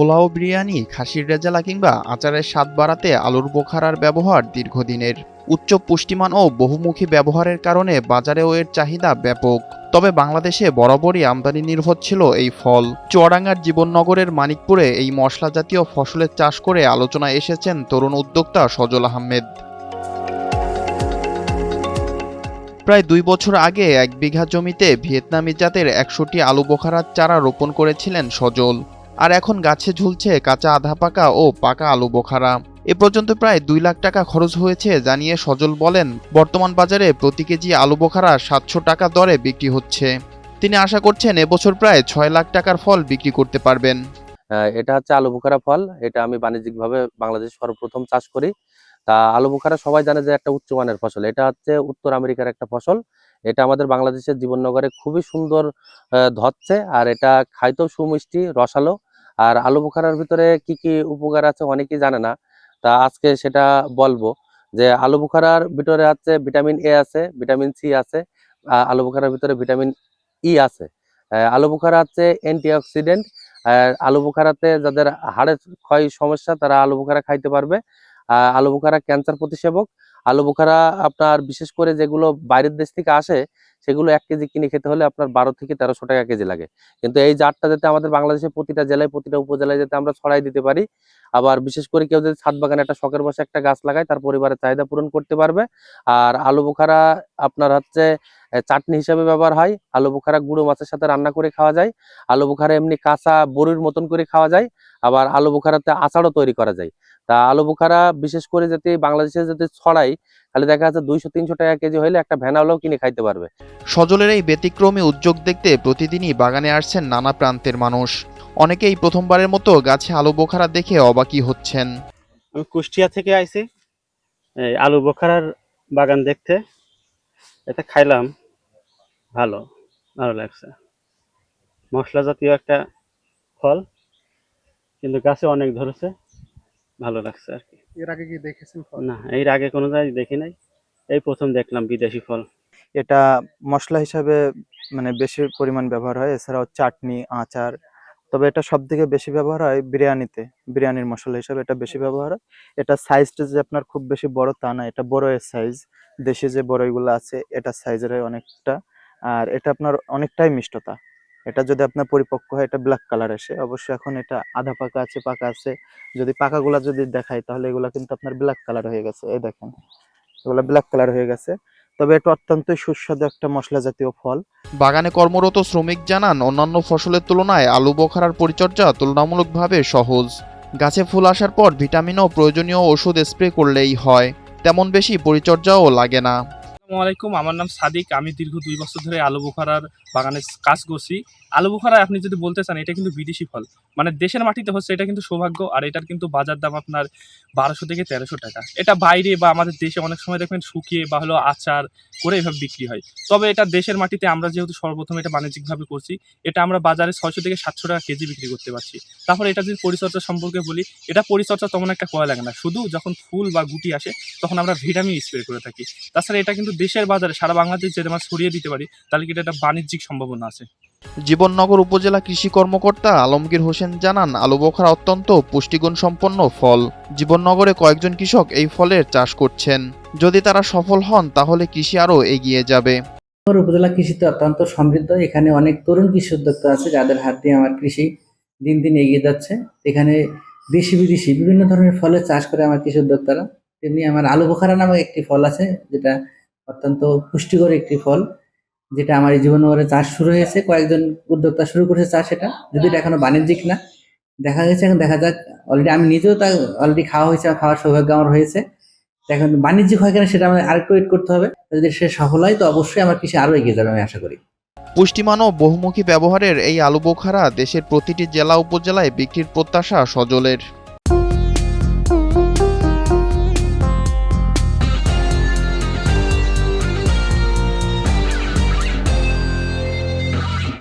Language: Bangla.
পোলাও, বিরিয়ানি, খাসির রেজালা কিংবা আচারের স্বাদ বাড়াতে আলুর বোখারার ব্যবহার দীর্ঘদিনের। উচ্চ পুষ্টিমান ও বহুমুখী ব্যবহারের কারণে বাজারেও এর চাহিদা ব্যাপক। তবে বাংলাদেশে বরাবরই আমদানি নির্ভর ছিল এই ফল। চুয়াডাঙ্গার জীবননগরের মানিকপুরে এই মশলা জাতীয় ফসলের চাষ করে আলোচনায় এসেছেন তরুণ উদ্যোক্তা সজল আহমেদ। প্রায় ২ বছর আগে ১ বিঘা জমিতে ভিয়েতনামি জাতের ১০০টি আলু বোখারার চারা রোপণ করেছিলেন সজল। আর এখন গাছে ঝুলছে কাঁচা, আধা পাকা ও পাকা আলু বোখারা। এ পর্যন্ত প্রায় ২ লাখ টাকা খরচ হয়েছে জানিয়ে সজল বলেন, বর্তমান বাজারে প্রতি কেজি আলু বোখারা ৭০০ টাকা দরে বিক্রি হচ্ছে। তিনি আশা করছেন এবছর প্রায় ৬ লাখ টাকার ফল বিক্রি করতে পারবেন। এটা হচ্ছে আলু বোখারা ফল। এটা আমি বাণিজ্যিকভাবে বাংলাদেশে সর্বপ্রথম চাষ করি। তা আলু বোখারা সবাই জানে যে একটা উচ্চমানের ফসল। এটা হচ্ছে উত্তর আমেরিকার একটা ফসল। এটা আমাদের বাংলাদেশের জীবননগরে খুবই সুন্দর ধরছে, আর এটা খাইতেও সুমিষ্টি, রসালো। আর আলু বোখারার ভিতরে কি কি উপকার আছে অনেকেই জানে না, তা আজকে সেটা বলবো। যে আলু বোখারার ভিতরে আছে ভিটামিন এ আছে, ভিটামিন সি আছে, আলু বোখারার ভিতরে ভিটামিন ই আছে। আলু বোখারা হচ্ছে অ্যান্টিঅক্সিডেন্ট। আর আলু বোখারাতে যাদের হাড়ের ক্ষয় সমস্যা তারা আলু বোখারা খাইতে পারবে। আলু বোখারা ক্যান্সার প্রতিষেধক। আলু বোখারা আপনার বিশেষ করে যেগুলো বাইরের দেশ থেকে আসে সেগুলো ১ কেজি কিনে খেতে হলে আপনার ১২ থেকে ১৩০০ টাকা কেজি লাগে। কিন্তু এই জাতটা যাতে আমাদের বাংলাদেশের প্রতিটা জেলায়, প্রতিটা উপজেলায় যাতে আমরা ছড়াই দিতে পারি। আবার বিশেষ করে কেউ যদি ছাদ বাগানে একটা শখের বশে একটা গাছ লাগায়, তার পরিবারের চাহিদা পূরণ করতে পারবে। আর আলু বোখারা আপনার হচ্ছে চাটনি হিসেবে ব্যবহার হয়। আলু বোখারা গুঁড়ো মাছের সাথে রান্না করে খাওয়া যায়। আলু বোখারা এমনি কাঁচা বড়ির মতন করে খাওয়া যায়। আবার আলু বোখারাতে আচারও তৈরি করা যায়। তা আলু বোখারা বিশেষ করে যদি বাংলাদেশে যদি ছড়াই, তাহলে দেখা যাচ্ছে ২০০-৩০০ টাকা কেজি হইলে একটা ভ্যানালাও কিনে খাইতে পারবে। সজলের এই ব্যতিক্রমী উদ্যোগ দেখতে প্রতিদিনই বাগানে আসছেন নানা প্রান্তের মানুষ। অনেকেই প্রথমবারের মতো গাছে আলু বোখারা দেখে অবাকই হচ্ছেন। আমি কুষ্টিয়া থেকে আইছি এই আলু বোখারার বাগান দেখতে। এটা খাইলাম, ভালো ভালো লাগছে। মশলা জাতীয় একটা ফল, কিন্তু গাছে অনেক ধরেছে, ভালো লাগছে আর কি। এর আগে কি দেখেছেন ফল? না, এর আগে কোনো জায়গায় দেখি নাই, এই প্রথম দেখলাম বিদেশি ফল। এটা মশলা হিসাবে বেশি পরিমাণ ব্যবহার হয়, এছাড়াও চাটনি, আচার। তবে এটা সবথেকে বেশি ব্যবহার হয় বিরিয়ানিতে। বিরিয়ানির মশলা হিসাবে এটা বেশি ব্যবহার হয়। এটা সাইজটা যে আপনার খুব বেশি বড় তা না, এটা বড়য়ের সাইজ। দেশি যে বড়ইগুলো আছে এটা সাইজের হয় অনেকটা। আর এটা আপনার অনেকটাই মিষ্টতা। এটা যদি আপনার পরিপক্ক হয় এটা ব্ল্যাক কালার আসে। অবশ্যই এখন এটা আধা পাকা আছে, পাকা আছে। যদি পাকাগুলা যদি দেখাই তাহলে এগুলা কিন্তু আপনার ব্ল্যাক কালার হয়ে গেছে। এই দেখেন, এগুলা ব্ল্যাক কালার হয়ে গেছে। তবে এটা অত্যন্ত সুস্বাদু একটা মশলা জাতীয় ফল। বাগানে কর্মরত শ্রমিক জানান, অন্যান্য ফসলের তুলনায় আলু বোখারার পরিচর্যা তুলনামূলকভাবে সহজ। গাছে ফুল আসার পর ভিটামিন ও প্রয়োজনীয় ওষুধ স্প্রে করলেই হয়, তেমন বেশি পরিচর্যাও লাগে না। আসসালামু আলাইকুম, আমার নাম সাদিক। আমি দীর্ঘ ২ বছর ধরে আলু বোখারার বাগানে কাজ করছি। আলু বোখারা আপনি যদি বলতে চান এটা কিন্তু বিদেশি ফল, মানে দেশের মাটিতে হচ্ছে এটা কিন্তু সৌভাগ্য। আর এটার কিন্তু বাজার দাম আপনার ১২০০ থেকে ১৩০০ টাকা। এটা বাইরে বা আমাদের দেশে অনেক সময় দেখবেন শুকিয়ে বা হলো আচার করে এভাবে বিক্রি হয়। তবে এটা দেশের মাটিতে আমরা যেহেতু সর্বপ্রথম এটা বাণিজ্যিকভাবে করছি, এটা আমরা বাজারে ৬০০ থেকে ৭০০ টাকা কেজি বিক্রি করতে পারছি। তারপরে এটা যদি পরিচর্যা সম্পর্কে বলি, এটা পরিচর্যা তেমন একটা করা লাগে না, শুধু যখন ফুল বা গুটি আসে তখন আমরা ভিটামিন স্প্রে করে থাকি। তাছাড়া এটা কিন্তু দেশের বাজারে সারা বাংলাদেশ যদি আমরা ছড়িয়ে দিতে পারি তাহলে কিন্তু এটা বাণিজ্যিক সম্ভাবনা আছে। জীবননগর উপজেলা কৃষি কর্মকর্তা আলমগীর হোসেন জানান, আলু বোখারা অত্যন্ত পুষ্টিগুণ সম্পন্ন ফল। জীবননগরে কয়েকজন কৃষক এই ফলের চাষ করছেন। যদি তারা সফল হন তাহলে কৃষি আরও এগিয়ে যাবে। উপজেলা কৃষিতে অত্যন্ত সমৃদ্ধ। এখানে অনেক তরুণ কৃষি উদ্যোক্তা আছে যাদের হাত দিয়ে আমার কৃষি দিন দিন এগিয়ে যাচ্ছে। এখানে দেশি বিদেশি বিভিন্ন ধরনের ফলের চাষ করে আমার কৃষি উদ্যোক্তারা। তেমনি আমার আলু বোখারা নামক একটি ফল আছে, যেটা অত্যন্ত পুষ্টিকর একটি ফল, যেটা আমার এই জীবননগরে চাষ শুরু হয়েছে। কয়েকজন উদ্যোক্তা শুরু করেছে চাষ, এটা যদি এটা এখনো বাণিজ্যিক না, দেখা গেছে। এখন দেখা যাক, অলরেডি আমি নিজেও তা অলরেডি খাওয়া হয়েছে, খাওয়ার সৌভাগ্য আমার হয়েছে। এখন বাণিজ্যিক হয় কিনা সেটা আমাদের আরেকটু ওয়েট করতে হবে। যদি সে সফল হয় তো অবশ্যই আমার কৃষি আরো এগিয়ে যাবে, আমি আশা করি। পুষ্টিমান ও বহুমুখী ব্যবহারের এই আলু বোখারা দেশের প্রতিটি জেলা উপজেলায় বিক্রির প্রত্যাশা সজলের।